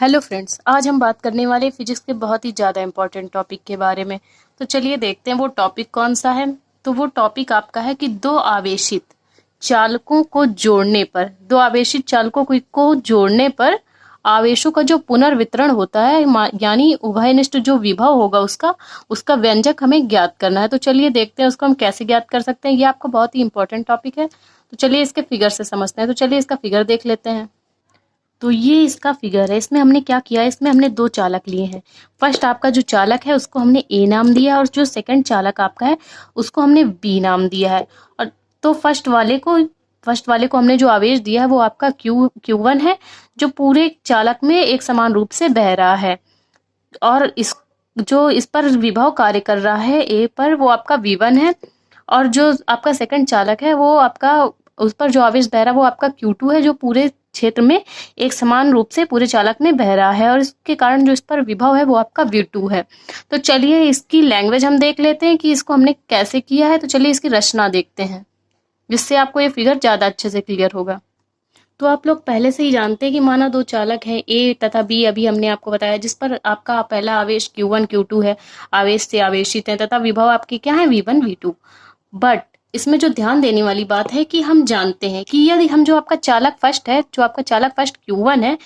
Hello friends, आज हम बात करने वाले फिजिक्स के बहुत ही ज़्यादा इम्पोर्टेंट टॉपिक के बारे में। तो चलिए देखते हैं वो टॉपिक कौन सा है। तो वो टॉपिक आपका है कि दो आवेशित चालकों को जोड़ने पर, आवेशों का जो पुनर्वितरण होता है, यानी उभयनिष्ठ जो विभव होगा उसका व्यंजक हमें ज्ञात करना है। तो चलिए देखते हैं उसको हम कैसे ज्ञात कर सकते हैं। ये आपका बहुत ही इंपॉर्टेंट टॉपिक है। तो चलिए इसके फिगर से समझते हैं। तो चलिए इसका फिगर देख लेते हैं। तो ये इसका फिगर है। इसमें हमने क्या किया है, इसमें हमने दो चालक लिए हैं। फर्स्ट आपका जो चालक है उसको हमने ए नाम दिया, और जो सेकंड चालक आपका है उसको हमने बी नाम दिया है। और तो फर्स्ट वाले को हमने जो आवेश दिया है वो आपका Q1 है, जो पूरे चालक में एक समान रूप से बह रहा है। और इस पर विभव कार्य कर रहा है ए पर, वो आपका V1 है। और जो आपका सेकंड चालक है वो आपका, उस पर जो आवेश बह रहा है वो आपका Q2 है, जो पूरे क्षेत्र में एक समान रूप से पूरे चालक में बह रहा है। और इसके कारण जो इस पर विभव है वो आपका V2 है। तो चलिए इसकी लैंग्वेज हम देख लेते हैं कि इसको हमने कैसे किया है। तो चलिए इसकी रचना देखते हैं, जिससे आपको ये फिगर ज्यादा अच्छे से क्लियर होगा। तो आप लोग पहले से ही जानते हैं कि माना दो चालक है ए तथा बी, अभी हमने आपको बताया, जिस पर आपका पहला आवेश Q1 Q2 है, आवेश से आवेशित है, तथा विभव आपके क्या है V1 V2। बट इसमें जो ध्यान देने वाली बात है कि हम जानते हैं कि यदि हम जो आपका चालक फर्स्ट Q1 है,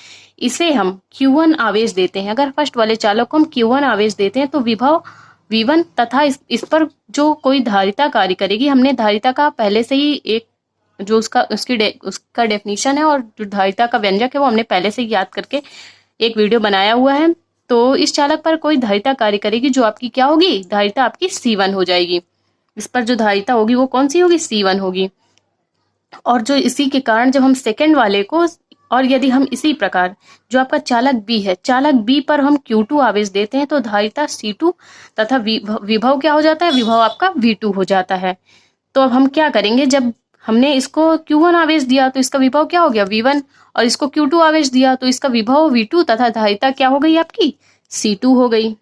इसे हम Q1 आवेश देते हैं। अगर फर्स्ट वाले चालक को हम Q1 आवेश देते हैं तो विभव V1 तथा इस पर जो कोई धारिता कार्य करेगी। हमने धारिता का पहले से ही एक जो उसका डेफिनेशन है और जो धारिता का व्यंजक है वो हमने पहले से याद करके एक वीडियो बनाया हुआ है। तो इस चालक पर कोई धारिता कार्य करेगी, जो आपकी क्या होगी, धारिता आपकी C1 हो जाएगी। इस पर जो धारिता होगी वो कौन सी होगी, C1 होगी। और जो इसी के कारण जब हम सेकेंड वाले को, और यदि हम इसी प्रकार जो आपका चालक बी है, चालक बी पर हम Q2 आवेश देते हैं तो धारिता C2 तथा विभव क्या हो जाता है, विभव आपका V2 हो जाता है। तो अब हम क्या करेंगे, जब हमने इसको Q1 आवेश दिया तो इसका विभव क्या हो गया, V1, और इसको Q2 आवेश दिया तो इसका विभव V2 तथा धारिता क्या हो गई आपकी, C2 हो गई।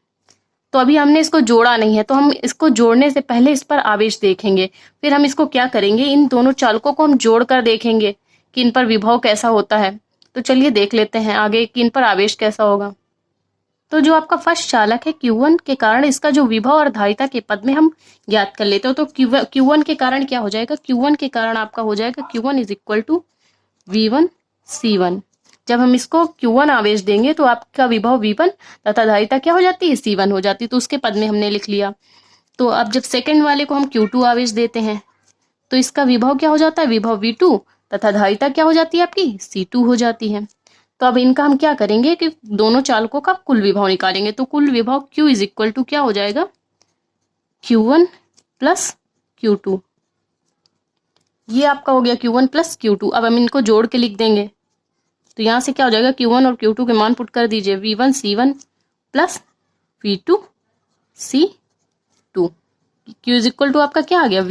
तो अभी हमने इसको जोड़ा नहीं है, तो हम इसको जोड़ने से पहले इस पर आवेश देखेंगे। फिर हम इसको क्या करेंगे, इन दोनों चालकों को हम जोड़ कर देखेंगे कि इन पर विभव कैसा होता है। तो चलिए देख लेते हैं आगे कि इन पर आवेश कैसा होगा। तो जो आपका फर्स्ट चालक है Q1 के कारण इसका जो विभव और धारिता के पद में हम ज्ञात कर लेते हो। तो Q1 के कारण क्या हो जाएगा, Q1 के कारण आपका हो जाएगा Q1 is equal to V1 C1। जब हम इसको Q1 आवेश देंगे तो आपका विभव V1 तथा धारिता क्या हो जाती है, C1 हो जाती है। तो उसके पद में हमने लिख लिया। तो अब जब सेकंड वाले को हम Q2 आवेश देते हैं तो इसका विभव क्या हो जाता है, विभव V2 तथा धारिता क्या हो जाती है आपकी, C2 हो जाती है। तो अब इनका हम क्या करेंगे कि दोनों चालकों का कुल विभव निकालेंगे। तो कुल विभव Q इज इक्वल टू क्या हो जाएगा, Q1 प्लस Q2। ये आपका हो गया Q1 प्लस Q2। अब हम इनको जोड़ के लिख देंगे। तो यहाँ से क्या हो जाएगा, Q1 और Q2 के मान पुट कर दीजिए, V1 C1 plus V2 C2। Q is equal to आपका क्या आ गया,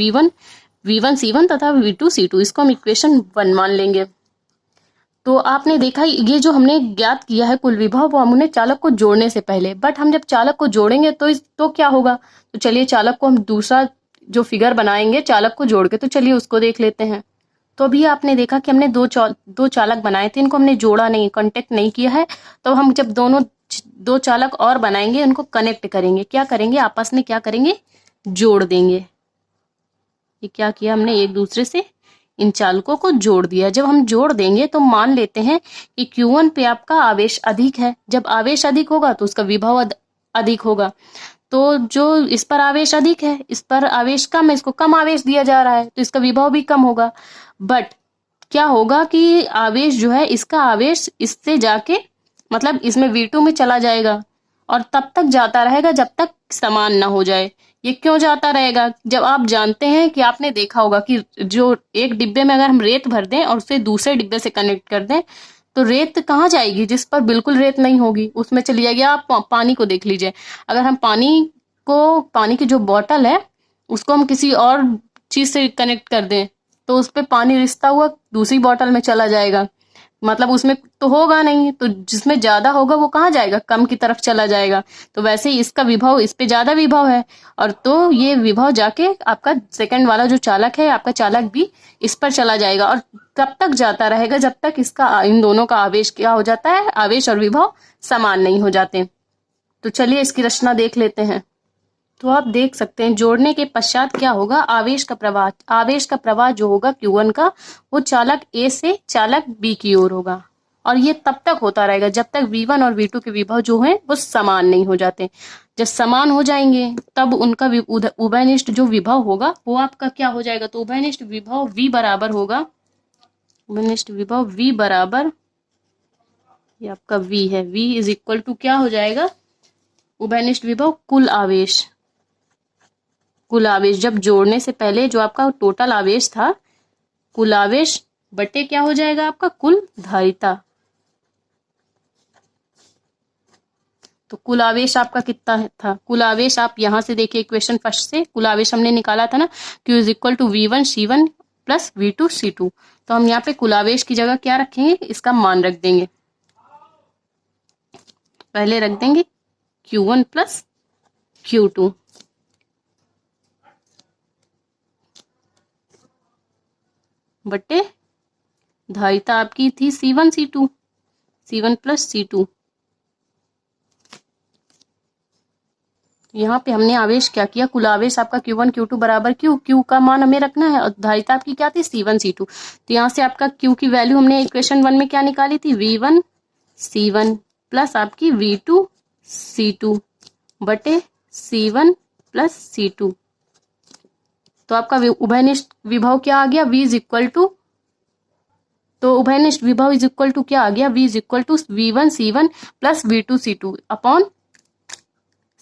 V1 C1 तथा V2 C2। इसको हम इक्वेशन 1 मान लेंगे। तो आपने देखा ये जो हमने ज्ञात किया है कुल विभव, वो हमने चालक को जोड़ने से पहले। बट हम जब चालक को जोड़ेंगे तो क्या होगा। तो चलिए चालक को हम दूसरा जो फिगर बनाएंगे चालक को जोड़ के, तो चलिए उसको देख लेते हैं। तो अभी आपने देखा कि हमने दो चालक बनाए थे, इनको हमने जोड़ा नहीं, कॉन्टेक्ट नहीं किया है। तो हम जब दो चालक और बनाएंगे उनको कनेक्ट करेंगे। क्या करेंगे, आपस में क्या करेंगे, जोड़ देंगे। ये क्या किया हमने, एक दूसरे से इन चालकों को जोड़ दिया। जब हम जोड़ देंगे तो मान लेते हैं कि Q1 पे आपका आवेश अधिक है। जब आवेश अधिक होगा तो उसका विभव अधिक होगा। तो जो इस पर आवेश अधिक है, इस पर आवेश कम है, इसको कम आवेश दिया जा रहा है, तो इसका विभव भी कम होगा। बट क्या होगा कि आवेश जो है, इसका आवेश इससे जाके मतलब इसमें V2 में चला जाएगा और तब तक जाता रहेगा जब तक समान ना हो जाए। ये क्यों जाता रहेगा, जब आप जानते हैं कि आपने देखा होगा कि जो एक डिब्बे में अगर हम रेत भर दें और उसे दूसरे डिब्बे से कनेक्ट कर दें तो रेत कहाँ जाएगी, जिस पर बिल्कुल रेत नहीं होगी उसमें चली जाएगी। आप पानी को देख लीजिए, अगर हम पानी की जो बॉटल है उसको हम किसी और चीज से कनेक्ट कर दें तो उस पर पानी रिसता हुआ दूसरी बॉटल में चला जाएगा। मतलब उसमें तो होगा नहीं, तो जिसमें ज्यादा होगा वो कहाँ जाएगा, कम की तरफ चला जाएगा। तो वैसे ही इसका विभव इस पे ज्यादा विभव है, और तो ये विभव जाके आपका सेकंड वाला जो चालक है, आपका चालक भी इस पर चला जाएगा, और तब तक जाता रहेगा जब तक इसका इन दोनों का आवेश क्या हो जाता है, आवेश और विभव समान नहीं हो जाते। तो चलिए इसकी रचना देख लेते हैं। तो आप देख सकते हैं जोड़ने के पश्चात क्या होगा, आवेश का प्रवाह, आवेश का प्रवाह जो होगा Q1 का, वो चालक A से चालक B की ओर होगा, और ये तब तक होता रहेगा जब तक V1 और V2 के विभव जो हैं वो समान नहीं हो जाते। जब समान हो जाएंगे तब उनका उभयनिष्ठ जो विभव होगा वो आपका क्या हो जाएगा, तो उभयनिष्ठ विभव V बराबर होगा, उभयनिष्ठ विभव V बराबर, ये आपका V है, V इज इक्वल टू क्या हो जाएगा, उभयनिष्ठ विभव कुल आवेश, कुल आवेश जब जोड़ने से पहले जो आपका टोटल आवेश था, कुल आवेश बटे क्या हो जाएगा आपका कुल धारिता। तो कुल आवेश आपका कितना था, कुल आवेश आप यहां से देखिए इक्वेशन फर्स्ट से कुल आवेश हमने निकाला था ना, Q is equal to V1 C1 plus V2 C2। तो हम यहाँ पे कुल आवेश की जगह क्या रखेंगे, इसका मान रख देंगे, पहले रख देंगे Q1 प्लस Q2, बटे धारिता आपकी थी C1 C2, C1 plus C2। यहाँ पे हमने आवेश क्या किया, कुल आवेश आपका Q1 Q2 बराबर Q का मान हमें रखना है, और धारिता आपकी क्या थी C1 C2। तो यहाँ से आपका Q की वैल्यू हमने इक्वेशन 1 में क्या निकाली थी, V1 C1 प्लस आपकी V2 C2 बटे C1 प्लस C2। तो आपका उभयनिष्ठ विभव क्या आ गया, V इज इक्वल टू, तो उभयनिष्ठ विभव इज इक्वल टू क्या आ गया, V is equal to V1 C1 plus V2 C2 upon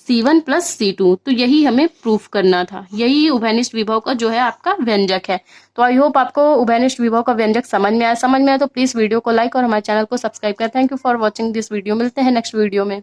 C1 plus C2। तो यही हमें प्रूफ करना था, यही उभयनिष्ठ विभव का जो है आपका व्यंजक है। तो आई होप आपको उभयनिष्ठ विभव का व्यंजक समझ में आया तो प्लीज वीडियो को लाइक और हमारे चैनल को सब्सक्राइब करें। Thank you for watching this video, मिलते हैं नेक्स्ट वीडियो में।